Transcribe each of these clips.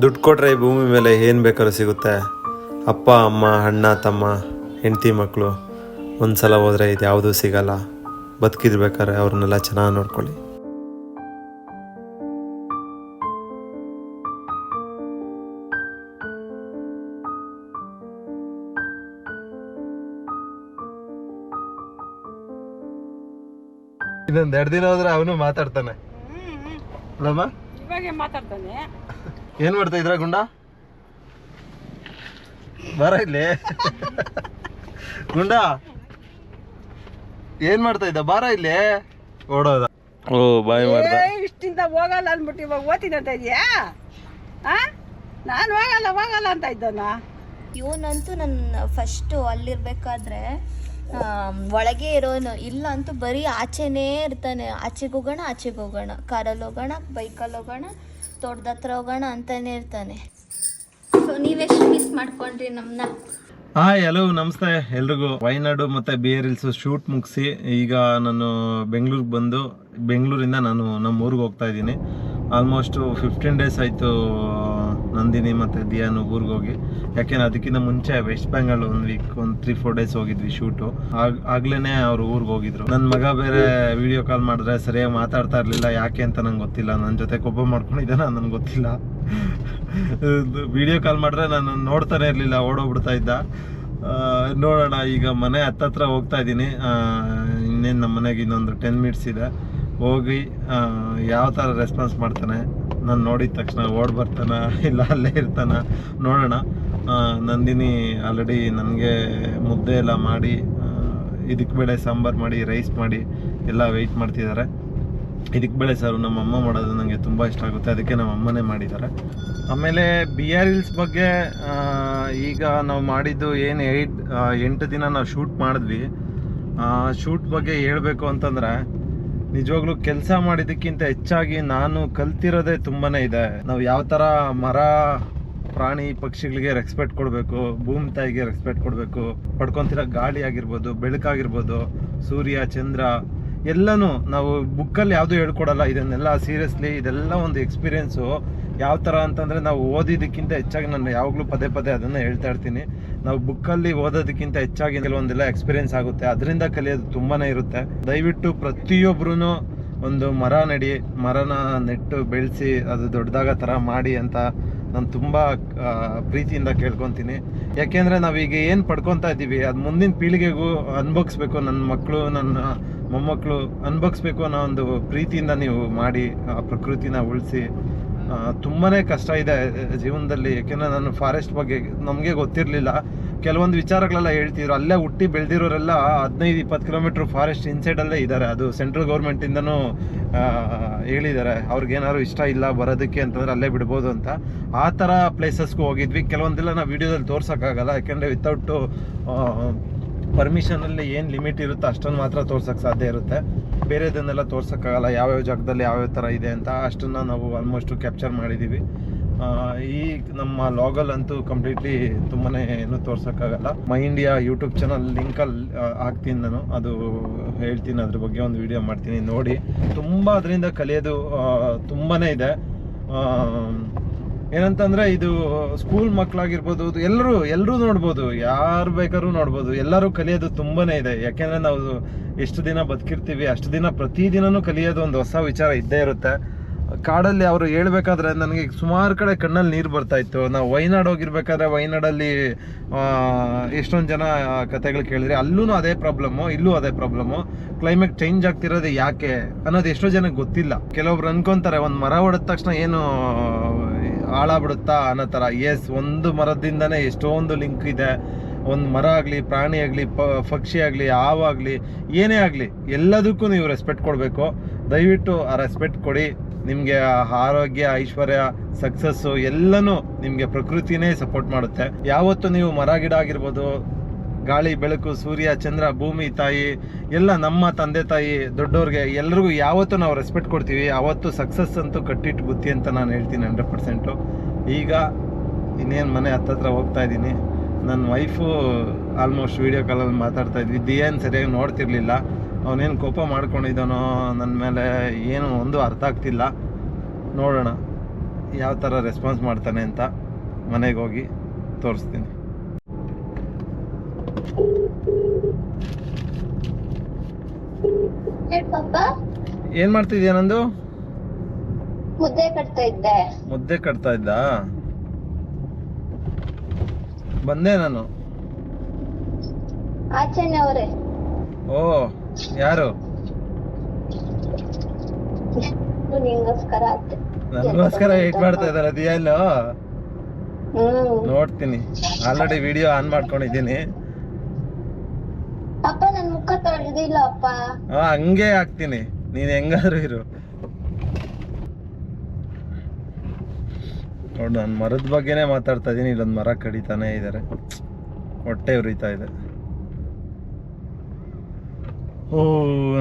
ದುಡ್ಡು ಕೊಟ್ಟರೆ ಈ ಭೂಮಿ ಮೇಲೆ ಏನು ಬೇಕಾದ್ರೂ ಸಿಗುತ್ತೆ. ಅಪ್ಪ ಅಮ್ಮ ಅಣ್ಣ ತಮ್ಮ ಹೆಂಡತಿ ಮಕ್ಕಳು ಒಂದು ಸಲ ಹೋದರೆ ಇದು ಯಾವುದೂ ಸಿಗಲ್ಲ. ಬದುಕಿರ್ಬೇಕಾದ್ರೆ ಅವ್ರನ್ನೆಲ್ಲ ಚೆನ್ನಾಗಿ ನೋಡ್ಕೊಳ್ಳಿ. ಇನ್ನೊಂದು 2 ದಿನ ಹೋದ್ರೆ ಅವನು ಮಾತಾಡ್ತಾನೆ ಅಲ್ಲಮ್ಮ? ಇವಾಗೆ ಮಾತಾಡ್ತಾನೆ. ಏನ್ ಮಾಡ್ತಾ ಇದ್ರ ಗುಂಡ? ಬರ ಇಲ್ಲಿ ಗುಂಡ, ಏನ್ ಮಾಡ್ತಾ ಇದ್ದ? ಬಾರ ಇಲ್ಲಿ. ಓಡೋದ. ಓ ಬಾಯ್ ಮಾಡ್ದ. ಇಷ್ಟಿಂದ ಹೋಗಲ್ಲ ಅಂದ್ಬಿಟ್ಟು ಇವಾಗ ಓದ್ತೀನಿ ಅಂತ ಇದೆಯಾ? ನಾನು ಹೋಗಲ್ಲ ಅಂತ ಇದ್ದಾನ. ಇವನಂತೂ ನನ್ನ ಫಸ್ಟು ಅಲ್ಲಿರ್ಬೇಕಾದ್ರೆ ಒಳಗೆ ಇರೋನು, ಇಲ್ಲ ಅಂತೂ ಬರೀ ಆಚೆನೇ ಇರ್ತಾನೆ. ಆಚೆಗೆ ಹೋಗೋಣ, ಕಾರಲ್ಲಿ ಹೋಗೋಣ, ಬೈಕಲ್ಲಿ ಹೋಗೋಣ, ತೋಟದ ಹತ್ರ ಹೋಗೋಣ ಅಂತಾನೆ ಇರ್ತಾನೆ. ಸೊ ನೀವೆಷ್ಟು ಮಿಸ್ ಮಾಡ್ಕೊಂಡ್ರಿ ನಮ್ಮನ್ನ. ಹಾಯ್ ಹಲೋ ನಮಸ್ತೆ ಎಲ್ರಿಗೂ. ವಯನಾಡು ಮತ್ತು ಬಿಯರ್ ಹಿಲ್ಸ್ ಶೂಟ್ ಮುಗಿಸಿ ಈಗ ನಾನು ಬೆಂಗಳೂರಿಗೆ ಬಂದು ಬೆಂಗಳೂರಿಂದ ನಾನು ನಮ್ಮ ಊರಿಗೆ ಹೋಗ್ತಾ ಇದ್ದೀನಿ. ಆಲ್ಮೋಸ್ಟು 15 ಡೇಸ್ ಆಯಿತು ನಂದಿನಿ ಮತ್ತು ದಿಯಾನು ಊರಿಗೆ ಹೋಗಿ. ಯಾಕೆಂದ್ರೆ ಅದಕ್ಕಿಂತ ಮುಂಚೆ ವೆಸ್ಟ್ ಬೆಂಗಾಲ್ ಒಂದು 3-4 ಡೇಸ್ ಹೋಗಿದ್ವಿ ಶೂಟು. ಆಗ್ಲೇ ಅವ್ರು ಊರಿಗೆ ಹೋಗಿದ್ರು. ನನ್ನ ಮಗ ಬೇರೆ ವಿಡಿಯೋ ಕಾಲ್ ಮಾಡಿದ್ರೆ ಸರಿಯಾಗಿ ಮಾತಾಡ್ತಾ ಇರಲಿಲ್ಲ. ಯಾಕೆ ಅಂತ ನಂಗೆ ಗೊತ್ತಿಲ್ಲ. ನನ್ನ ಜೊತೆ ಕೊಬ್ಬ ಮಾಡ್ಕೊಂಡಿದ್ದಾನ ನನಗೆ ಗೊತ್ತಿಲ್ಲ. ವಿಡಿಯೋ ಕಾಲ್ ಮಾಡಿದ್ರೆ ನಾನು ನೋಡ್ತಾನೆ ಇರಲಿಲ್ಲ, ಓಡೋಗ್ಬಿಡ್ತಾ ಇದ್ದ. ನೋಡೋಣ, ಈಗ ಮನೆ ಹತ್ತತ್ರ ಹೋಗ್ತಾ ಇದ್ದೀನಿ. ಇನ್ನೇನು ನಮ್ಮ ಮನೆಗೆ ಇನ್ನೊಂದು 10 ಮಿನಿಟ್ಸ್ ಇದೆ. ಹೋಗಿ ಯಾವ ಥರ ರೆಸ್ಪಾನ್ಸ್ ಮಾಡ್ತಾನೆ, ನಾನು ನೋಡಿದ ತಕ್ಷಣ ಓಡ್ ಬರ್ತಾನ ಇಲ್ಲ ಅಲ್ಲೇ ಇರ್ತಾನ ನೋಡೋಣ. ನಂದಿನಿ ಆಲ್ರೆಡಿ ನನಗೆ ಮುದ್ದೆ ಎಲ್ಲ ಮಾಡಿ, ಇದಕ್ಕೆ ಬೇಳೆ ಸಾಂಬಾರು ಮಾಡಿ, ರೈಸ್ ಮಾಡಿ ಎಲ್ಲ ವೆಯ್ಟ್ ಮಾಡ್ತಿದ್ದಾರೆ. ಇದಕ್ಕೆ ಬೇಳೆ ಸಾರು ನಮ್ಮ ಅಮ್ಮ ಮಾಡೋದು ನನಗೆ ತುಂಬ ಇಷ್ಟ ಆಗುತ್ತೆ, ಅದಕ್ಕೆ ನಮ್ಮ ಅಮ್ಮನೇ ಮಾಡಿದ್ದಾರೆ. ಆಮೇಲೆ ಬಿಯರ್ ಹಿಲ್ಸ್ ಬಗ್ಗೆ ಈಗ ನಾವು ಮಾಡಿದ್ದು ಏನು 8 ದಿನ ನಾವು ಶೂಟ್ ಮಾಡಿದ್ವಿ. ಶೂಟ್ ಬಗ್ಗೆ ಹೇಳಬೇಕು ಅಂತಂದರೆ ನಿಜವಾಗ್ಲೂ ಕೆಲಸ ಮಾಡಿದ್ದಕ್ಕಿಂತ ಹೆಚ್ಚಾಗಿ ನಾನು ಕಲ್ತಿರೋದೇ ತುಂಬಾ ಇದೆ. ನಾವು ಯಾವ ಥರ ಮರ ಪ್ರಾಣಿ ಪಕ್ಷಿಗಳಿಗೆ ರೆಸ್ಪೆಕ್ಟ್ ಕೊಡಬೇಕು, ಭೂಮಿ ತಾಯಿಗೆ ರೆಸ್ಪೆಕ್ಟ್ ಕೊಡಬೇಕು, ಪಡ್ಕೊತಿರೋ ಗಾಳಿ ಆಗಿರ್ಬೋದು, ಬೆಳಕಾಗಿರ್ಬೋದು, ಸೂರ್ಯ ಚಂದ್ರ ಎಲ್ಲನೂ ನಾವು ಬುಕ್ಕಲ್ಲಿ ಯಾವುದೂ ಹೇಳ್ಕೊಡಲ್ಲ. ಇದನ್ನೆಲ್ಲ ಸೀರಿಯಸ್ಲಿ ಇದೆಲ್ಲ ಒಂದು ಎಕ್ಸ್ಪೀರಿಯೆನ್ಸು. ಯಾವ ಥರ ಅಂತಂದರೆ ನಾವು ಓದಿದ್ದಕ್ಕಿಂತ ಹೆಚ್ಚಾಗಿ ನಾನು ಯಾವಾಗಲೂ ಪದೇ ಅದನ್ನು ಹೇಳ್ತಾ ಇರ್ತೀನಿ. ನಾವು ಬುಕ್ಕಲ್ಲಿ ಓದೋದಕ್ಕಿಂತ ಹೆಚ್ಚಾಗಿ ಕೆಲವೊಂದೆಲ್ಲ ಎಕ್ಸ್ಪೀರಿಯೆನ್ಸ್ ಆಗುತ್ತೆ, ಅದರಿಂದ ಕಲಿಯೋದು ತುಂಬಾ ಇರುತ್ತೆ. ದಯವಿಟ್ಟು ಪ್ರತಿಯೊಬ್ಬರೂ ಒಂದು ಮರನ ನೆಟ್ಟು ಬೆಳೆಸಿ ಅದು ದೊಡ್ಡದಾಗ ಥರ ಮಾಡಿ ಅಂತ ನಾನು ತುಂಬ ಪ್ರೀತಿಯಿಂದ ಕೇಳ್ಕೊತೀನಿ. ಯಾಕೆಂದರೆ ನಾವೀಗ ಏನು ಪಡ್ಕೊತಾ ಇದ್ದೀವಿ ಅದು ಮುಂದಿನ ಪೀಳಿಗೆಗೂ ಅನುಭವಿಸ್ಬೇಕು. ನನ್ನ ಮಕ್ಕಳು ನನ್ನ ಮೊಮ್ಮಕ್ಕಳು ಅನುಭವಿಸ್ಬೇಕು ಅನ್ನೋ ಒಂದು ಪ್ರೀತಿಯಿಂದ ನೀವು ಮಾಡಿ ಆ ಪ್ರಕೃತಿನ ಉಳಿಸಿ. ತುಂಬಾ ಕಷ್ಟ ಇದೆ ಜೀವನದಲ್ಲಿ. ಯಾಕೆಂದರೆ ನಾನು ಫಾರೆಸ್ಟ್ ಬಗ್ಗೆ ನಮಗೆ ಗೊತ್ತಿರಲಿಲ್ಲ. ಕೆಲವೊಂದು ವಿಚಾರಗಳೆಲ್ಲ ಹೇಳ್ತಿದ್ರು. ಅಲ್ಲೇ ಹುಟ್ಟಿ ಬೆಳೆದಿರೋರೆಲ್ಲ 15-20 ಕಿಲೋಮೀಟ್ರ್ ಫಾರೆಸ್ಟ್ ಇನ್ಸೈಡಲ್ಲೇ ಇದ್ದಾರೆ. ಅದು ಸೆಂಟ್ರಲ್ ಗೌರ್ಮೆಂಟಿಂದನೂ ಹೇಳಿದ್ದಾರೆ, ಅವ್ರಿಗೇನಾದ್ರು ಇಷ್ಟ ಇಲ್ಲ ಬರೋದಕ್ಕೆ ಅಂತಂದರೆ ಅಲ್ಲೇ ಬಿಡ್ಬೋದು ಅಂತ. ಆ ಥರ ಪ್ಲೇಸಸ್ಗೂ ಹೋಗಿದ್ವಿ. ಕೆಲವೊಂದೆಲ್ಲ ನಾವು ವೀಡಿಯೋದಲ್ಲಿ ತೋರ್ಸೋಕ್ಕಾಗಲ್ಲ, ಯಾಕೆಂದರೆ ವಿತೌಟು ಪರ್ಮಿಷನಲ್ಲಿ ಏನು ಲಿಮಿಟ್ ಇರುತ್ತೋ ಅಷ್ಟನ್ನು ಮಾತ್ರ ತೋರ್ಸೋಕ್ಕೆ ಸಾಧ್ಯ ಇರುತ್ತೆ. ಬೇರೆದನ್ನೆಲ್ಲ ತೋರ್ಸೋಕ್ಕಾಗಲ್ಲ, ಯಾವ್ಯಾವ ಜಾಗದಲ್ಲಿ ಯಾವ್ಯಾವ ಥರ ಇದೆ ಅಂತ. ಅಷ್ಟನ್ನು ನಾವು ಆಲ್ಮೋಸ್ಟು ಕ್ಯಾಪ್ಚರ್ ಮಾಡಿದ್ದೀವಿ. ಈ ನಮ್ಮ ಲಾಗಲ್ಲಂತೂ ಕಂಪ್ಲೀಟ್ಲಿ ತುಂಬಾ ಏನು ತೋರ್ಸೋಕ್ಕಾಗಲ್ಲ. ಮೈ ಇಂಡಿಯಾ ಯೂಟ್ಯೂಬ್ ಚಾನಲ್ ಲಿಂಕಲ್ಲಿ ಹಾಕ್ತೀನಿ ನಾನು, ಅದು ಹೇಳ್ತೀನಿ, ಅದ್ರ ಬಗ್ಗೆ ಒಂದು ವಿಡಿಯೋ ಮಾಡ್ತೀನಿ ನೋಡಿ. ತುಂಬ ಅದರಿಂದ ಕಲಿಯೋದು ತುಂಬಾ ಇದೆ. ಏನಂತಂದರೆ ಇದು ಸ್ಕೂಲ್ ಮಕ್ಕಳಾಗಿರ್ಬೋದು, ಎಲ್ಲರೂ ನೋಡ್ಬೋದು, ಯಾರು ಬೇಕಾದ್ರೂ ನೋಡ್ಬೋದು. ಎಲ್ಲರೂ ಕಲಿಯೋದು ತುಂಬಾ ಇದೆ. ಯಾಕೆಂದರೆ ನಾವು ಎಷ್ಟು ದಿನ ಬದುಕಿರ್ತೀವಿ ಅಷ್ಟು ದಿನ ಪ್ರತಿದಿನವೂ ಕಲಿಯೋದು ಒಂದು ಹೊಸ ವಿಚಾರ ಇದ್ದೇ ಇರುತ್ತೆ. ಕಾಡಲ್ಲಿ ಅವರು ಹೇಳ್ಬೇಕಾದ್ರೆ ನನಗೆ ಸುಮಾರು ಕಡೆ ಕಣ್ಣಲ್ಲಿ ನೀರು ಬರ್ತಾಯಿತ್ತು. ನಾವು ವಯನಾಡು ಹೋಗಿರ್ಬೇಕಾದ್ರೆ ವಯನಾಡಲ್ಲಿ ಎಷ್ಟೊಂದು ಜನ ಕತೆಗಳು ಕೇಳಿದ್ರೆ ಅಲ್ಲೂ ಅದೇ ಪ್ರಾಬ್ಲಮ್ಮು, ಇಲ್ಲೂ ಅದೇ ಪ್ರಾಬ್ಲಮ್ಮು. ಕ್ಲೈಮೇಟ್ ಚೇಂಜ್ ಆಗ್ತಿರೋದು ಯಾಕೆ ಅನ್ನೋದು ಎಷ್ಟೋ ಜನಕ್ಕೆ ಗೊತ್ತಿಲ್ಲ. ಕೆಲವೊಬ್ರು ಅನ್ಕೊತಾರೆ ಒಂದು ಮರ ಹೊಡೆದ ತಕ್ಷಣ ಏನು ಹಾಳಾಗ್ಬಿಡುತ್ತಾ ಅನ್ನೋ ಥರ. ಒಂದು ಮರದಿಂದನೇ ಎಷ್ಟೊಂದು ಲಿಂಕ್ ಇದೆ. ಒಂದು ಮರ ಆಗಲಿ, ಪ್ರಾಣಿ ಆಗಲಿ, ಪಕ್ಷಿ ಆಗಲಿ, ಹಾವಾಗಲಿ, ಏನೇ ಆಗಲಿ ಎಲ್ಲದಕ್ಕೂ ನೀವು ರೆಸ್ಪೆಕ್ಟ್ ಕೊಡಬೇಕು. ದಯವಿಟ್ಟು ಆ ರೆಸ್ಪೆಕ್ಟ್ ಕೊಡಿ. ನಿಮಗೆ ಆರೋಗ್ಯ, ಐಶ್ವರ್ಯ, ಸಕ್ಸಸ್ಸು ಎಲ್ಲನೂ ನಿಮಗೆ ಪ್ರಕೃತಿನೇ ಸಪೋರ್ಟ್ ಮಾಡುತ್ತೆ. ಯಾವತ್ತು ನೀವು ಮರ ಗಿಡ ಆಗಿರ್ಬೋದು, ಗಾಳಿ ಬೆಳಕು, ಸೂರ್ಯ ಚಂದ್ರ, ಭೂಮಿ ತಾಯಿ ಎಲ್ಲ ನಮ್ಮ ತಂದೆ ತಾಯಿ ದೊಡ್ಡವ್ರಿಗೆ ಎಲ್ರಿಗೂ ಯಾವತ್ತೂ ನಾವು ರೆಸ್ಪೆಕ್ಟ್ ಕೊಡ್ತೀವಿ, ಆವತ್ತು ಸಕ್ಸಸ್ ಅಂತೂ ಕಟ್ಟಿಟ್ಟು ಬುತ್ತಿ ಅಂತ ನಾನು ಹೇಳ್ತೀನಿ 100%. ಈಗ ಇನ್ನೇನು ಮನೆ ಹತ್ತತ್ರ ಹೋಗ್ತಾ ಇದ್ದೀನಿ. ನನ್ನ ವೈಫು ಆಲ್ಮೋಸ್ಟ್ ವೀಡಿಯೋ ಕಾಲಲ್ಲಿ ಮಾತಾಡ್ತಾ ಇದ್ವಿ. ದಿಯೇನು ಸರಿಯಾಗಿ ನೋಡ್ತಿರ್ಲಿಲ್ಲ. ಅವನೇನು ಕೋಪ ಮಾಡ್ಕೊಂಡಿದ್ದಾನೋ ನನ್ನ ಮೇಲೆ ಏನು ಒಂದು ಅರ್ಥ ಆಗ್ತಿಲ್ಲ. ನೋಡೋಣ ಯಾವ ಥರ ರೆಸ್ಪಾನ್ಸ್ ಮಾಡ್ತಾನೆ ಅಂತ ಮನೆಗೆ ಹೋಗಿ ತೋರಿಸ್ತೀನಿ. ಏನು ಮಾಡ್ತಿದ್ಯಾ ನಂದು? ಮುದ್ದೆ ಕಟ್ತಾ ಇದ್ದೆ. ಮುದ್ದೆ ಕಟ್ತಾ ಇದ್ದ? ಬಂದೆ ನಾನು. ಆಚೆನೆ ಅವರೇ. ಓ, ಯಾರು? ನಿಂಗೋಸ್ಕರ ಆತೆ. ನನಗೋಸ್ಕರ ವೇಟ್ ಮಾಡ್ತಾ ಇದಾರೆ ಅದೇನು? ನೋಡ್ತೀನಿ. ಆಲ್ರೆಡಿ ವಿಡಿಯೋ ಆನ್ ಮಾಡ್ಕೊಂಡಿದ್ದೀನಿ. ಅಪ್ಪ ನನ್ ಮುಖ ತೊಳೆದಿಲ್ಲ ಅಪ್ಪ. ಹಂಗೆ ಹಾಕ್ತೀನಿ, ನೀನ್ ಹೆಂಗಾದ್ರು ಇರು. ನೋಡು, ನಾನು ಮರದ ಬಗ್ಗೆನೇ ಮಾತಾಡ್ತಾ ಇದ್ದೀನಿ. ಇಲ್ಲೊಂದು ಮರ ಕಡಿತಾನೆ ಇದ್ದಾರೆ, ಹೊಟ್ಟೆ ಉರಿತಾ ಇದೆ. ಓ,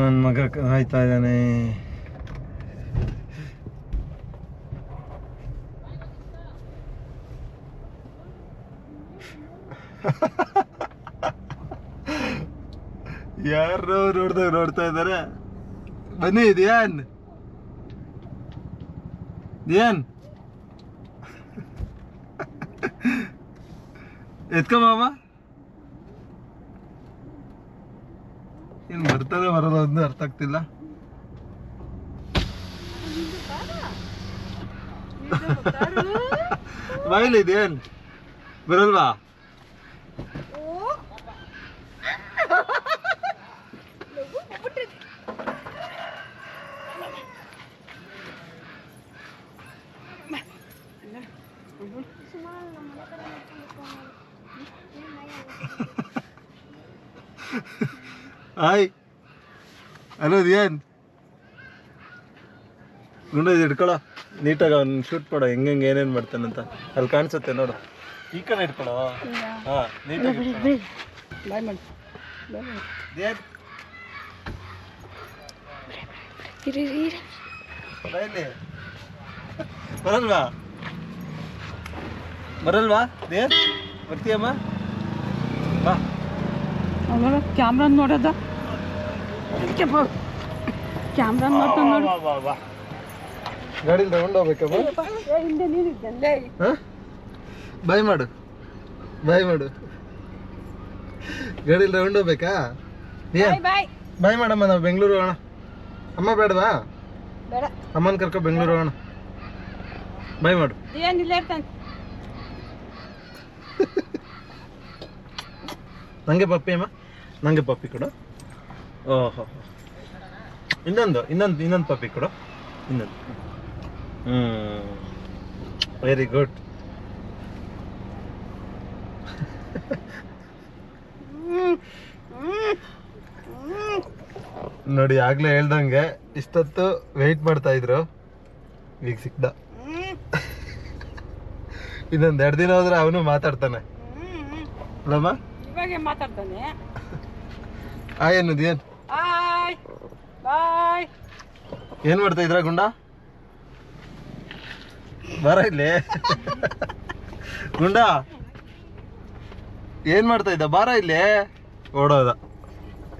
ನನ್ನ ಮಗ ಆಯ್ತಾ ಇದ್ದಾನೆ. ಯಾರು ನೋಡ್ತಾ ಇದ್ದಾರೆ. ಬನ್ನಿ ದಿಯಾನ್, ದಿಯಾನ್ ಎತ್ಕೊ ಮಾಮ. ಇನ್ ಬರ್ತಾನೆ ಬರೋದು ಒಂದು ಅರ್ಥ ಆಗ್ತಿಲ್ಲ. ಬಾಯಿಲಿ ದಿಯಾನ್, ಬರಲ್ವಾ? Hi, hello Dhyan. ಗುಂಡ ಇಟ್ಕೊಳ್ಳೋ ನೀಟಾಗಿ ಅವ್ನು ಶೂಟ್ ಮಾಡೋ, ಹೆಂಗೆ ಏನೇನು ಮಾಡ್ತಾನಂತ ಅಲ್ಲಿ ಕಾಣಿಸುತ್ತೆ ನೋಡು. ಈ ಕಡೆ ಇಟ್ಕೊಳ್ಳೋ. ಹಾಂ, ನೀಟಾಗಿ ದಿಯಾನ್. ಬರಲ್ವಾ? ಬರಲ್ವಾ ದಿಯಾನ್? ಬರ್ತೀಯಮ್ಮ? ಬಾ. ಕ್ಯಾಮ್ರಾ ನೋಡೋದ, ಕ್ಯಾಮ್ರಾ ನೋಡ್ತಾನೆ ನೋಡು. ಗಾಡಿಲಿ ತಗೊಂಡು ಹೋಗ್ಬೇಕಮ್ಮ. ಹಿಂದೆ ನೀನಿದ್ದೆ. ಬಾಯ್ ಮಾಡು, ಬಾಯ್ ಮಾಡು. ಗಾಡಿಲಿ ತಗೊಂಡು ಹೋಗ್ಬೇಕಾ? ಬಾಯ್ ಬಾಯ್ ಮಾಡಮ್ಮ. ನಾವು ಬೆಂಗಳೂರು ಹೋಗೋಣ. ಅಮ್ಮ ಬೇಡವಾ? ಬೇಡ. ಅಮ್ಮನ ಕರ್ಕೊ ಬೆಂಗಳೂರು ಹೋಗೋಣ. ಬಾಯ್ ಮಾಡು. ಏನಿಲ್ಲ ಇರ್ತಾನೆ. ನನಗೆ ಪಪ್ಪಿ ಅಮ್ಮ, ನನಗೆ ಪಪ್ಪಿ ಕೊಡು. ಓಹೋ, ಇನ್ನೊಂದು ಪಪ್ಪಿ ಕೊಡು. ಇನ್ನೊಂದು. Very good. ನೋಡಿ, ಆಗ್ಲೇ ಹೇಳ್ದಂಗೆ ಇಷ್ಟೊತ್ತು ವೆಯ್ಟ್ ಮಾಡ್ತಾ ಇದ್ರು, ಈಗ ಸಿಕ್ದ. ಇನ್ನೊಂದು 2 ದಿನ ಹೋದ್ರೆ ಅವನು ಮಾತಾಡ್ತಾನೆ ಅಲ್ಲಮ್ಮ? ಇವಾಗೆ ಮಾತಾಡ್ತಾನೆ. ಆಯ್ ಅನ್ನೋದು ಏನು? ಬಾಯ್ ಬಾಯ್. ಏನ್ ಮಾಡ್ತಾ ಇದ್ರ ಗುಂಡ? ಬರ ಇಲ್ಲಿ. ಗುಂಡ ಏನ್ ಮಾಡ್ತಾ ಇದ್ದ? ಬಾರ ಇಲ್ಲಿ. ಓಡೋದ.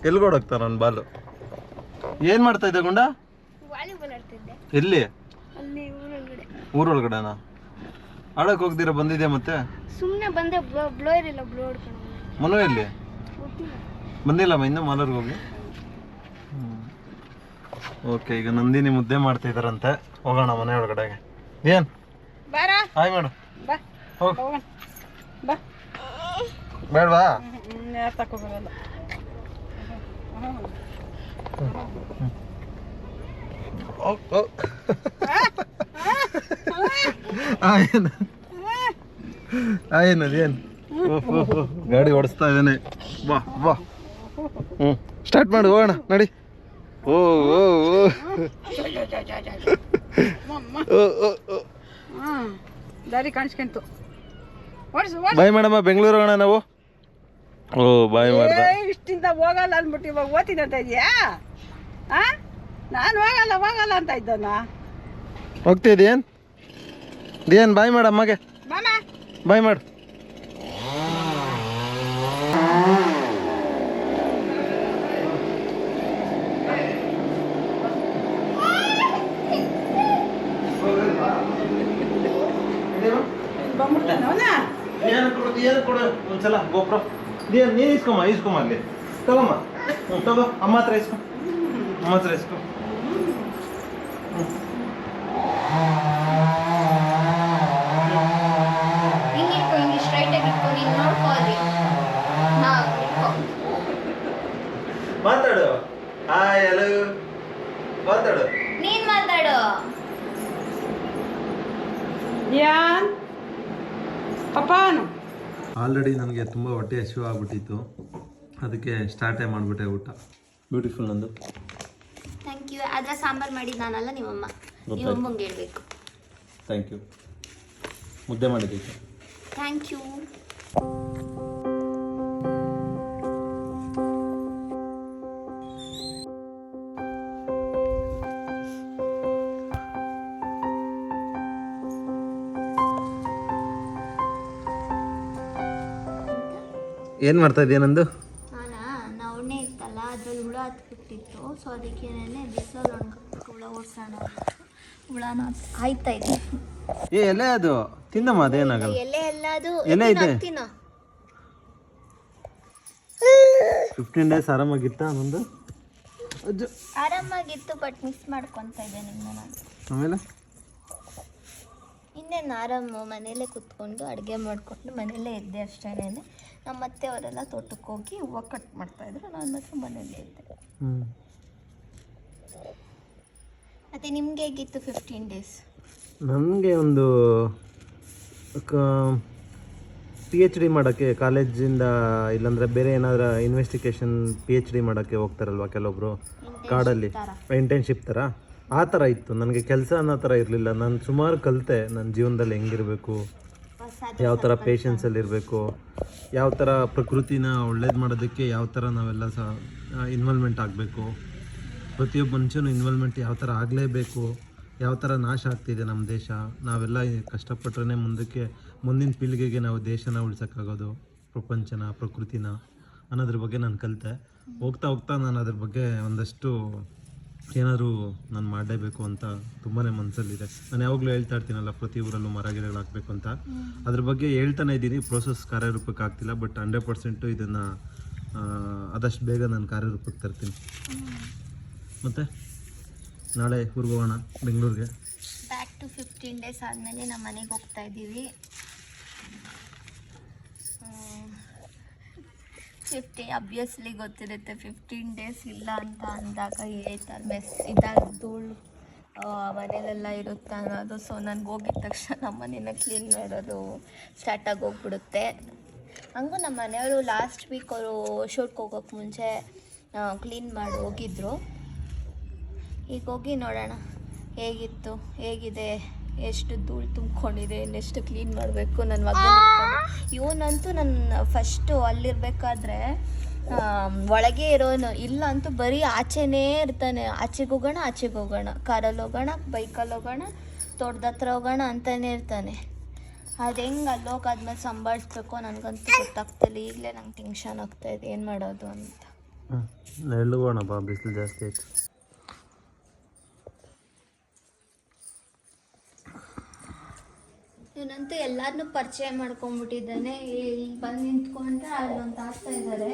ಎಲ್ಗೋಡೋಗ್ತಾರ ನನ್ನ ಬಾಲು. ಏನ್ ಮಾಡ್ತಾ ಇದ್ದ ಗುಂಡ? ಎಲ್ಲಿ? ಊರೊಳಗಡೆನಾ? ಆಡಕ್ ಹೋಗ್ದಿರ ಬಂದಿದ್ಯಾ ಮತ್ತೆ? ಸುಮ್ಮನೆ ಬಂದೆ. ಬ್ಲೋಯರ್ ಇಲ್ಲ, ಬ್ಲೋರ್ ಮನು ಎಲ್ಲಿ? ಬಂದಿಲ್ಲಮ್ಮ ಇನ್ನೂ ಮಾಲೂರ್ಗೆ ಹೋಗಿ. ಓಕೆ, ಈಗ ನಂದಿನಿ ಮುದ್ದೆ ಮಾಡ್ತಾ ಇದಾರಂತೆ. ಹೋಗೋಣ ಮನೆ ಒಳಗಡೆಗೆ. ಏನ್ ಹಾಯ್ ಮಾಡು. ಹೋಗ್. ಬೇಡವಾ? ತಕೋಬರಲ್ಲ. ಏನದೇನು? ಗಾಡಿ ಓಡಿಸ್ತಾ ಇದ್ದಾನೆ. ಬಾ ಬಾ. ಸ್ಟಾರ್ಟ್ ಮಾಡು, ಹೋಗೋಣ ನಡಿ. ಓ ಓ ದಾರಿ ಕಾಣಿಸ್ಕೊಂತು. ಬಾಯ್ ಮಾಡಮ್ಮ, ಬೆಂಗಳೂರು ಹೋಗೋಣ ನಾವು. ಓ ಬಾಯ್ ಮಾಡ್ದ. ಇಷ್ಟಿಂದ ಹೋಗಲ್ಲ ಅಂದ್ಬಿಟ್ಟು ಇವಾಗ ಓದ್ತೀನಿ ಅಂತ ಇದೆಯಾ? ನಾನು ಹೋಗಲ್ಲ ಅಂತ ಇದ್ದಾನ. ಹೋಗ್ತಿದ್ದೇನ್? ದೇನ್ ಬಾಯ್ ಮಾಡಮ್ಮಗೆ. ಬಾಯ್ ಮಾಡು. ಬಂದ್ಬಿಡ್ತಾನೆ ಅವನ. ಏನು ಕೊಡು ಒಂದ್ಸಲ ಗೋಪ್ರ ನೀನು ಇಸ್ಕೊಮ್ಮ ಅಲ್ಲಿ ತಗೊಮ್ಮ. ತಗೋ ಅಮ್ಮ ಹತ್ರ ಇಸ್ಕೊ. ಹಿಂಗೆ ಸ್ಟ್ರೈಟಾಗಿ ಇಟ್ಕೊ, ನೀನು ನೋಡ್ಕೊ ಅಲ್ಲಿ. ಹಾಂ ಮಾತಾಡು. ಹಾಯ್ ಹಲೋ ಮಾತಾಡು. ನೀನು ಮಾತಾಡು. ಯಾನ್ ಪಪ್ಪಾನು ಆಲ್ರೆಡಿ ನನಗೆ ತುಂಬ ಹೊಟ್ಟೆ ಹಸಿವು ಆಗ್ಬಿಟ್ಟಿತ್ತು, ಅದಕ್ಕೆ ಸ್ಟಾರ್ಟೇ ಮಾಡಿಬಿಟ್ಟೆ ಊಟ. ಬ್ಯೂಟಿಫುಲ್ ನಂದು. Thank you. ಆದರೆ ಸಾಂಬಾರು ಮಾಡಿದ್ದು ನಾನಲ್ಲ, ನಿಮ್ಮಮ್ಮ. ನಿಮ್ಮಮ್ಮಂಗೆ ಹೇಳ್ಬೇಕು. Thank you. ಮುದ್ದೆ ಮಾಡಿದ್ದಕ್ಕೆ ಥ್ಯಾಂಕ್ ಯು. ಏನು ಮಾಡ್ತಾ ಇದೆಯಾ ನಂದು? ನವಣೆ ಇತ್ತಲ್ಲ, ಅದ್ರಲ್ಲಿ ಹುಳ ಹತ್ಬಿಟ್ಟಿತ್ತು. ಸೊ ಅದಕ್ಕೇನೆ ಬಿಸಿಲಲ್ಲಿ ಒಣಗಕ್ಕೆ ಹುಳ ಓಡಿಸೋಣ ಹುಳನ ಆಯ್ತಾ ಇದೆ. ಎಲೆ ಅದು ತಿನ್ನಮ್ಮ, ಅದೇನಾಗಲ್ಲ. ಎಲೆ ಎಲ್ಲ ಅದು ಎಲೆ ಇದೆ. ತಿನ್ನೋ 15 ಡೇಸ್ ಆರಾಮಾಗಿತ್ತಾ ನಂದು? ಆರಾಮಾಗಿತ್ತು, ಬಟ್ ಮಿಸ್ ಮಾಡ್ಕೊತ ಇದ್ದೆ ನಿಮ್ಮನ್ನ ನಾನು. ಆಮೇಲೆ ಇನ್ನೇನು ಆರಾಮು, ಮನೇಲೇ ಕೂತ್ಕೊಂಡು ಅಡುಗೆ ಮಾಡಿಕೊಂಡು ಮನೇಲೇ ಇದ್ದೆ ಅಷ್ಟೇನೆ. ನಮ್ಮ ಅತ್ತೆ ಅವರೆಲ್ಲ ತೋಟಕ್ಕೆ ಹೋಗಿ ಹೂವು ಕಟ್ ಮಾಡ್ತಾಯಿದ್ರು, ನಾನು ಮಾತ್ರ ಮನೇಲೇ ಇದ್ದೆ. ಮತ್ತು ನಿಮಗೆ ಹೇಗಿತ್ತು 15 ಡೇಸ್? ನನಗೆ ಒಂದು PhD ಮಾಡೋಕ್ಕೆ ಕಾಲೇಜಿಂದ, ಇಲ್ಲಾಂದರೆ ಬೇರೆ ಏನಾದರೂ ಇನ್ವೆಸ್ಟಿಗೇಷನ್ PhD ಮಾಡೋಕ್ಕೆ ಹೋಗ್ತಾರಲ್ವ ಕೆಲವೊಬ್ಬರು ಕಾಡಲ್ಲಿ, ಇಂಟರ್ನ್ಶಿಪ್ ಥರ, ಆ ಥರ ಇತ್ತು. ನನಗೆ ಕೆಲಸ ಅನ್ನೋ ಥರ ಇರಲಿಲ್ಲ. ನಾನು ಸುಮಾರು ಕಲಿತೆ ನನ್ನ ಜೀವನದಲ್ಲಿ ಹೆಂಗಿರಬೇಕು, ಯಾವ ಥರ ಪೇಷನ್ಸಲ್ಲಿರಬೇಕು, ಯಾವ ಥರ ಪ್ರಕೃತಿನ ಒಳ್ಳೇದು ಮಾಡೋದಕ್ಕೆ ಯಾವ ಥರ ನಾವೆಲ್ಲ ಇನ್ವಾಲ್ವ್ಮೆಂಟ್ ಆಗಬೇಕು, ಪ್ರತಿಯೊಬ್ಬ ಮನುಷ್ಯನು ಇನ್ವಾಲ್ವ್ಮೆಂಟ್ ಯಾವ ಥರ ಆಗಲೇಬೇಕು, ಯಾವ ಥರ ನಾಶ ಆಗ್ತಿದೆ ನಮ್ಮ ದೇಶ, ನಾವೆಲ್ಲ ಕಷ್ಟಪಟ್ಟರೆ ಮುಂದಿನ ಪೀಳಿಗೆಗೆ ನಾವು ದೇಶನ ಉಳ್ಸೋಕ್ಕಾಗೋದು, ಪ್ರಪಂಚನ, ಪ್ರಕೃತಿನ ಅನ್ನೋದ್ರ ಬಗ್ಗೆ ನಾನು ಕಲಿತೆ. ಹೋಗ್ತಾ ನಾನು ಅದ್ರ ಬಗ್ಗೆ ಒಂದಷ್ಟು ಏನಾದರೂ ನಾನು ಮಾಡಲೇಬೇಕು ಅಂತ ತುಂಬಾ ಮನಸ್ಸಲ್ಲಿದೆ. ನಾನು ಯಾವಾಗಲೂ ಹೇಳ್ತಾ ಇರ್ತೀನಲ್ಲ, ಪ್ರತಿ ಊರಲ್ಲೂ ಮರ ಗಿಡಗಳು ಹಾಕಬೇಕು ಅಂತ. ಅದ್ರ ಬಗ್ಗೆ ಹೇಳ್ತಾನೆ ಇದ್ದೀನಿ. ಪ್ರೋಸೆಸ್ ಕಾರ್ಯರೂಪಕ್ಕೆ ಆಗ್ತಿಲ್ಲ, ಬಟ್ 100% ಇದನ್ನು ಆದಷ್ಟು ಬೇಗ ನಾನು ಕಾರ್ಯರೂಪಕ್ಕೆ ತರ್ತೀನಿ. ಮತ್ತು ನಾಳೆ ಊರಿಗೆ ಹೋಗೋಣ, ಬೆಂಗಳೂರಿಗೆ. ಬ್ಯಾಕ್ ಟು 15 ಡೇಸ್ ಆದಮೇಲೆ ನಮ್ಮ ಮನೆಗೆ ಹೋಗ್ತಾ ಇದ್ದೀವಿ. 50 ಅಬ್ವಿಯಸ್ಲಿ ಗೊತ್ತಿರುತ್ತೆ. 15 ಡೇಸ್ ಇಲ್ಲ ಅಂತ ಅಂದಾಗ ಹೇಳ್ತಾರೆ ಮೆಸ್ ಇದ್ದಾಗ ಧೂಳು ಮನೇಲೆಲ್ಲ ಇರುತ್ತೆ ಅನ್ನೋದು. ಸೊ ನನಗೆ ಹೋಗಿದ ತಕ್ಷಣ ನಮ್ಮ ಮನೇನ ಕ್ಲೀನ್ ಮಾಡೋದು ಸ್ಟಾರ್ಟ್ ಆಗೋಗ್ಬಿಡುತ್ತೆ. ಹಂಗೂ ನಮ್ಮ ಮನೆಯವರು ಲಾಸ್ಟ್ ವೀಕ್ ಅವರು ಶೂಟ್ಗೆ ಹೋಗೋಕ್ಕೆ ಮುಂಚೆ ಕ್ಲೀನ್ ಮಾಡಿ ಹೋಗಿದ್ರು. ಈಗ ಹೋಗಿ ನೋಡೋಣ ಹೇಗಿದೆ, ಎಷ್ಟು ಧೂಳು ತುಂಬ್ಕೊಂಡಿದೆ, ಇನ್ನೆಷ್ಟು ಕ್ಲೀನ್ ಮಾಡಬೇಕು. ನನ್ನ ಮಗ ಇವನಂತೂ ನನ್ನ ಫಸ್ಟು ಅಲ್ಲಿರ್ಬೇಕಾದ್ರೆ ಒಳಗೆ ಇರೋನು, ಇಲ್ಲ ಅಂತೂ ಬರೀ ಆಚೆನೇ ಇರ್ತಾನೆ. ಆಚೆಗೆ ಹೋಗೋಣ, ಕಾರಲ್ಲಿ ಹೋಗೋಣ, ಬೈಕಲ್ಲಿ ಹೋಗೋಣ, ತೋಟದ ಹತ್ರ ಹೋಗೋಣ ಅಂತಲೇ ಇರ್ತಾನೆ. ಅದು ಹೆಂಗೆ ಅಲ್ಲೋಗಾದ್ಮೇಲೆ ಸಂಭಾಳಿಸ್ಬೇಕು ನನಗಂತೂ ಗೊತ್ತಾಗ್ತಿಲ್ಲ. ಈಗಲೇ ನಂಗೆ ಟೆನ್ಷನ್ ಆಗ್ತಾಯಿದೆ ಏನು ಮಾಡೋದು ಅಂತ. ಹೋಗೋಣ ಬಾ, ಬಿಸಿಲು ಜಾಸ್ತಿ ಆಯ್ತು. ಇವನಂತೂ ಎಲ್ಲರನ್ನೂ ಪರಿಚಯ ಮಾಡ್ಕೊಂಡ್ಬಿಟ್ಟಿದ್ದಾನೆ. ಇಲ್ಲಿ ಬಂದು ನಿಂತ್ಕೊಂಡ್ರೆ ಅಲ್ಲೊಂದು ಆಗ್ತಾ ಇದ್ದಾರೆ,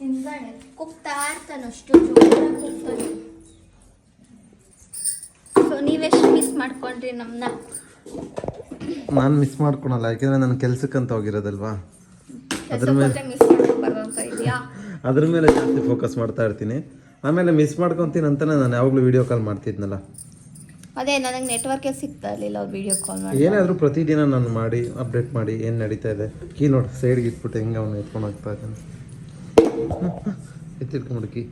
ಹಿಂದ್ಗಡೆ ಕೂಗ್ತಾ ಇರ್ತಾನೆ, ಅಷ್ಟು ಜೋರಾಗಿ ಕೂಗ್ತಾನೆ. ಸೊ ನೀವೆಷ್ಟು ಮಿಸ್ ಮಾಡ್ಕೊಂಡ್ರಿ ನಮ್ಮನ್ನ? ನಾನು ಮಿಸ್ ಮಾಡ್ಕೊಳಲ್ಲ, ಯಾಕೆಂದರೆ ನನ್ನ ಕೆಲ್ಸಕ್ಕಂತ ಹೋಗಿರೋದಲ್ವಾ, ಅದ್ರ ಮೇಲೆ ಮಿಸ್ ಮಾಡ್ಕೊಬಾರ್ದು ಅಂತ ಇದೆಯಾ? ಅದ್ರ ಮೇಲೆ ಜಾಸ್ತಿ ಫೋಕಸ್ ಮಾಡ್ತಾ ಇರ್ತೀನಿ. ಆಮೇಲೆ ಮಿಸ್ ಮಾಡ್ಕೊತೀನಿ ಅಂತಲೇ ನಾನು ಯಾವಾಗಲೂ ವೀಡಿಯೋ ಕಾಲ್ ಮಾಡ್ತಿದ್ನಲ್ಲ. ಅದೇ ನನಗೆ ನೆಟ್ವರ್ಕೇ ಸಿಗ್ತಾ ಇರಲಿಲ್ಲ ಅವ್ರು ವೀಡಿಯೋ ಕಾಲ್ ಮಾಡಿ. ಏನಾದರೂ ಪ್ರತಿದಿನ ನಾನು ಮಾಡಿ ಅಪ್ಡೇಟ್ ಮಾಡಿ ಏನು ನಡೀತಾ ಇದೆ. ಕೀ ನೋಡಿ ಸೈಡ್ಗೆ ಇಟ್ಬಿಟ್ಟು ಹೆಂಗೆ ಅವನು ಎತ್ಕೊಂಡು ಹೋಗ್ತಾ ಇದ್ದಾನೆ. ಎತ್ತಿಟ್ಕೊಂಡ್ಬಿಡು ಕೀ.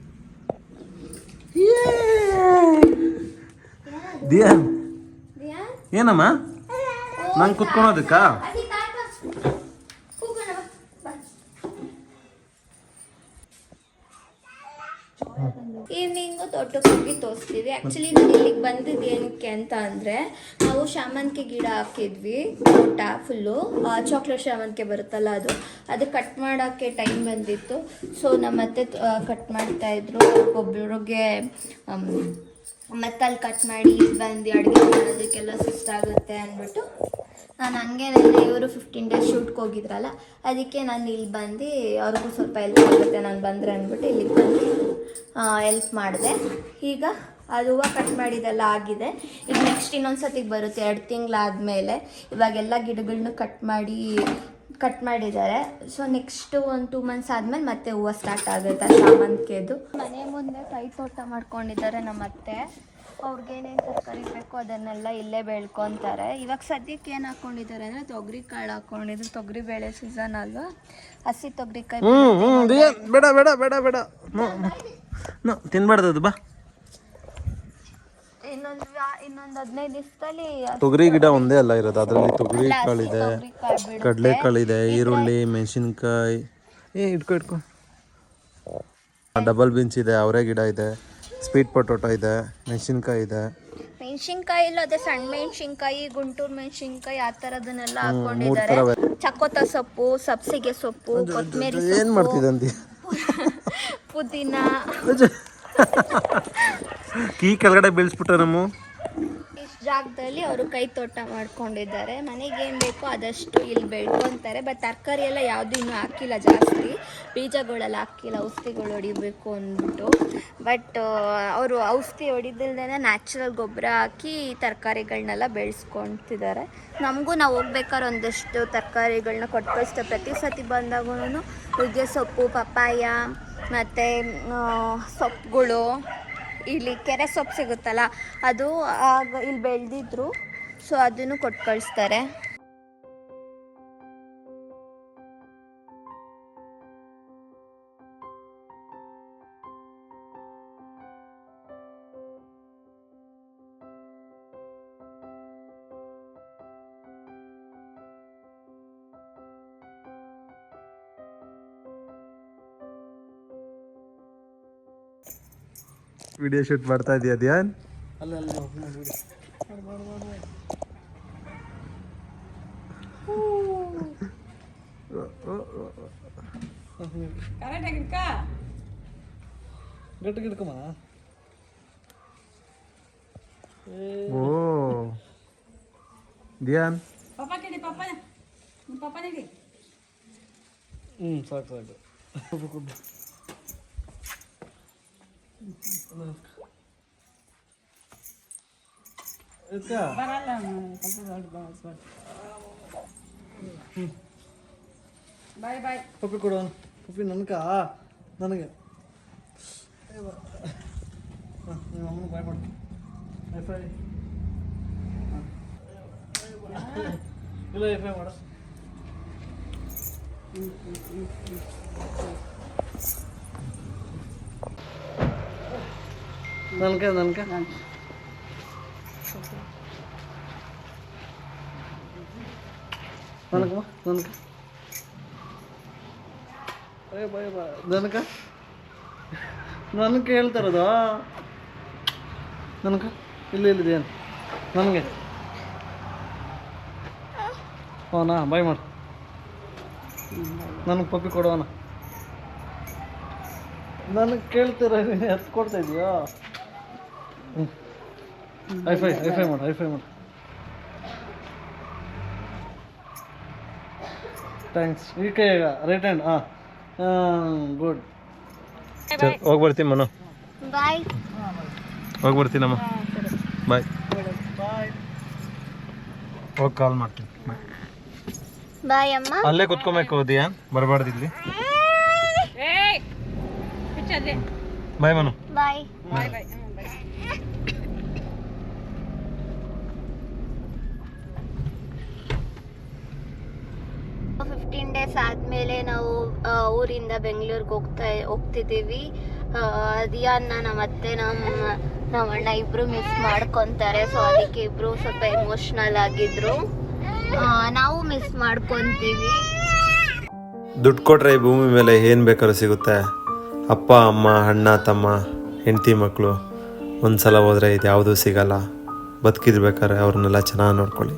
ದಿಯಾನ್ ಏನಮ್ಮ ನಂಗೆ ಕುತ್ಕೊಳೋದಕ್ಕಾ? ಈವ್ನಿಂಗು ತೋಟಕ್ಕೆ ಹೋಗಿ ತೋರಿಸ್ತೀವಿ. ಆ್ಯಕ್ಚುಲಿ ನಾನು ಇಲ್ಲಿಗೆ ಬಂದಿದ್ದು ಏನಕ್ಕೆ ಅಂತ ಅಂದರೆ, ನಾವು ಶಾಮಂತಿಗೆ ಗಿಡ ಹಾಕಿದ್ವಿ, ತೋಟ ಫುಲ್ಲು ಚಾಕ್ಲೇಟ್ ಶಾಮಂತಿಗೆ ಬರುತ್ತಲ್ಲ ಅದು ಕಟ್ ಮಾಡೋಕ್ಕೆ ಟೈಮ್ ಬಂದಿತ್ತು. ಸೊ ನಮ್ಮ ಅತ್ತೆ ಕಟ್ ಮಾಡ್ತಾಯಿದ್ರು. ಒಬ್ಬರಿಗೆ ಮತ್ತಲ್ಲಿ ಕಟ್ ಮಾಡಿ ಬಂದು ಅಡುಗೆ ಮಾಡೋದಕ್ಕೆಲ್ಲ ಸುಸ್ತಾಗುತ್ತೆ ಅಂದ್ಬಿಟ್ಟು ನಾನು ಹಂಗೆ ಇವರು 15 ಡೇಸ್ ಶೂಟ್ಗೆ ಹೋಗಿದ್ರಲ್ಲ, ಅದಕ್ಕೆ ನಾನು ಇಲ್ಲಿ ಬಂದು ಅವ್ರಿಗೂ ಸ್ವಲ್ಪ ಹೆಲ್ಪ್ ಆಗುತ್ತೆ ನಾನು ಬಂದರೆ ಅಂದ್ಬಿಟ್ಟು ಇಲ್ಲಿಗೆ ಬಂದು ಹೆಲ್ಪ್ ಮಾಡಿದೆ. ಈಗ ಅದು ಹೂವು ಕಟ್ ಮಾಡಿದೆಲ್ಲ ಆಗಿದೆ. ಈಗ ನೆಕ್ಸ್ಟ್ ಇನ್ನೊಂದು ಸತಿಗೆ ಬರುತ್ತೆ 2 ತಿಂಗಳಾದಮೇಲೆ. ಇವಾಗೆಲ್ಲ ಗಿಡಗಳನ್ನೂ ಕಟ್ ಮಾಡಿದ್ದಾರೆ. ಸೊ ನೆಕ್ಸ್ಟು ಒಂದು 2 ಮಂತ್ಸ್ ಆದಮೇಲೆ ಮತ್ತೆ ಹೂವು ಸ್ಟಾರ್ಟ್ ಆಗುತ್ತೆ ಶಾಮಂತಿಗೆದು. ಮನೆ ಮುಂದೆ ಕೈ ತೋಟ ಮಾಡ್ಕೊಂಡಿದ್ದಾರೆ ನಮ್ಮ ಅತ್ತೆ. ಅವ್ರಿಗೇನೇನು ತರಕಾರಿ ಬೇಕು ಅದನ್ನೆಲ್ಲ ಇಲ್ಲೇ ಬೆಳ್ಕೊತಾರೆ. ಇವಾಗ ಸದ್ಯಕ್ಕೆ ಏನು ಹಾಕ್ಕೊಂಡಿದ್ದಾರೆ ಅಂದರೆ ತೊಗರಿ ಕಾಳು ಹಾಕ್ಕೊಂಡಿದ್ರು. ತೊಗರಿ ಬೇಳೆ ಸೀಸನ್ ಅಲ್ವಾ, ಹಸಿ ತೊಗರಿಕಾಯಿ. ಬೇಡ ಬೇಡ ಬೇಡ ಬೇಡ ತಿನ್ಬಾರ್ದು ಅದು. ಬಾ, ಇನ್ನೊಂದು 15 ದಿವಸದಲ್ಲಿ ತೊಗರಿ ಗಿಡ ಒಂದೇ ಅಲ್ಲ ಇರೋದು, ಅದರಲ್ಲಿ ತೊಗರಿ ಕಾಳಿದೆ, ಕಡಲೆಕಾಳಿದೆ, ಈರುಳ್ಳಿ, ಮೆಣಸಿನ್ಕಾಯಿ, ಇಟ್ಕೊ ಡಬಲ್ ಬೀನ್ಸ್ ಇದೆ, ಅವರೇ ಗಿಡ ಇದೆ, ಸ್ವೀಟ್ ಪೊಟೊಟೊ ಇದೆ, ಮೆಣಸಿನ್ಕಾಯಿ ಇದೆ. ಮೆಣಸಿನ್ಕಾಯಿ ಇಲ್ಲ, ಅದೇ ಸಣ್ಣ ಮೆಣಸಿನ್ಕಾಯಿ, ಗುಂಟೂರು ಮೆಣಸಿನ್ಕಾಯಿ ಆ ಥರದನ್ನೆಲ್ಲ ಹಾಕ್ಕೊಂಡಿದ್ದಾರೆ. ಚಕೋತ ಸೊಪ್ಪು, ಸಬ್ಸಿಗೆ ಸೊಪ್ಪು, ಕೊತ್ತಂಬರಿ ಏನು ಮಾಡ್ತಿದ್ದಂತ ಪುದೀನ ಕೀ ಕೆಳಗಡೆ ಬೀಳ್ಸ್ಬಿಟ್ರೆ ನಮ್ಮ ಇಷ್ಟು ಜಾಗದಲ್ಲಿ ಅವರು ಕೈ ತೋಟ ಮಾಡ್ಕೊಂಡಿದ್ದಾರೆ. ಮನೆಗೆ ಏನು ಬೇಕೋ ಅದಷ್ಟು ಇಲ್ಲಿ ಬೆಳ್ಕೊತಾರೆ. ಬಟ್ ತರಕಾರಿ ಎಲ್ಲ ಯಾವುದು ಇನ್ನೂ ಹಾಕಿಲ್ಲ, ಜಾಸ್ತಿ ಬೀಜಗಳೆಲ್ಲ ಹಾಕಿಲ್ಲ, ಔಷಧಿಗಳು ಹೊಡಿಬೇಕು ಅಂದ್ಬಿಟ್ಟು. ಬಟ್ ಅವರು ಔಷಧಿ ಹೊಡಿದಿಲ್ದೇ ನ್ಯಾಚುರಲ್ ಗೊಬ್ಬರ ಹಾಕಿ ತರಕಾರಿಗಳನ್ನೆಲ್ಲ ಬೆಳೆಸ್ಕೊತಿದ್ದಾರೆ. ನಮಗೂ ನಾವು ಹೋಗ್ಬೇಕಾದ್ರೆ ಒಂದಷ್ಟು ತರಕಾರಿಗಳನ್ನ ಕೊಟ್ಟು ಕಳಿಸ್ತೇವೆ. ಪ್ರತಿ ಸತಿ ಬಂದಾಗೂ ನುಗ್ಗೆ ಸೊಪ್ಪು, ಪಪ್ಪಾಯ ಮತ್ತು ಸೊಪ್ಪುಗಳು, ಇಲ್ಲಿ ಕೆರೆ ಸೊಪ್ಪು ಸಿಗುತ್ತಲ್ಲ ಅದು ಆಗ ಇಲ್ಲಿ ಬೆಳೆದಿದ್ರು. ಸೊ ಅದನ್ನು ಕೊಟ್ಟು ಕಳಿಸ್ತಾರೆ. ವಿಡಿಯೋ ಶೂಟ್ ಮಾಡ್ತಾ ಇದೀಯ ಧ್ಯಾನ್? ಓ ಧ್ಯಾನ್ ಪಪ್ಪ ಕೇಳಿ, ಪಪ್ಪ ನೀಡಿ. ಸಾಕು ಸಾಕು. ಬರಲ್ಲ ಬಾಯ್ ಬಾಯ್. ಪಪ್ಪಿ ಕೊಡು, ಪಪ್ಪಿ ನನಗೆ ನಿಮ್ಮ ಅಮ್ಮನ ಬಾಯ್ ಮಾಡು. ಐಫೈ ಇಲ್ಲ, ಐಫೈ ಮಾಡು. ನನಗೆ ನನಕಮ್ಮ ಬಾಯ್ ಬಾ ನನಗೆ ಹೇಳ್ತಾರದು ನನಗೆ ಇಲ್ಲಿದೆ ಏನು ನನಗೆ ಅವನಾ ಬಾಯ್ ಮಾಡು. ನನಗೆ ಪಪ್ಪಿ ಕೊಡುವನ. ನನಗೆ ಕೇಳ್ತೀರ, ಎತ್ತು ಕೊಡ್ತಾ ಇದೆಯಾ? ಐಫೈ ಮಾಡು, ಐಫೈ ಮಾಡು. ಥ್ಯಾಂಕ್ಸ್. ಈ ಕೈ ರೈಟ್ ಹ್ಯಾಂಡ್. ಗುಡ್. ಹೋಗಿ ಬರ್ತೀನಿ ಮನು. ಬಾಯ್. ಹೋಗಿ ಬರ್ತೀನಮ್ಮ. ಬಾಯ್. ಹೋಗಿ ಕಾಲ್ ಮಾಡ್ತೀನಿ. ಬಾಯ್ ಅಮ್ಮ. ಅಲ್ಲೇ ಕುತ್ಕೊಬೇಕು ಧ್ಯಾನ್, ಬರಬಾರ್ದು ಇಲ್ಲಿ. ಬಾಯ್ ಮನು. ಬಾಯ್. ಬಾಯ್ ಬಾಯ್. 15 ಡೇಸ್ ಆದಮೇಲೆ ನಾವು ಊರಿಂದ ಬೆಂಗಳೂರಿಗೆ ಹೋಗ್ತಿದ್ದೀವಿ. ದಿಯಾನ್ನ ನಮ್ಮ ಅತ್ತೆ ನಮ್ಮ ಅಣ್ಣ ಇಬ್ಬರು ಮಿಸ್ ಮಾಡ್ಕೊತಾರೆ. ಸೊ ಅದಕ್ಕೆ ಇಬ್ಬರು ಸ್ವಲ್ಪ ಎಮೋಷ್ನಲ್ ಆಗಿದ್ರು. ನಾವು ಮಿಸ್ ಮಾಡ್ಕೊತೀವಿ. ದುಡ್ಡು ಕೊಟ್ರೆ ಈ ಭೂಮಿ ಮೇಲೆ ಏನು ಬೇಕಾದ್ರೂ ಸಿಗುತ್ತೆ. ಅಪ್ಪ ಅಮ್ಮ, ಅಣ್ಣ ತಮ್ಮ, ಹೆಂಡತಿ ಮಕ್ಕಳು, ಒಂದು ಸಲ ಹೋದರೆ ಇದು ಯಾವುದೂ ಸಿಗಲ್ಲ. ಬದುಕಿರ್ಬೇಕಾದ್ರೆ ಅವ್ರನ್ನೆಲ್ಲ ಚೆನ್ನಾಗಿ ನೋಡ್ಕೊಳ್ಳಿ.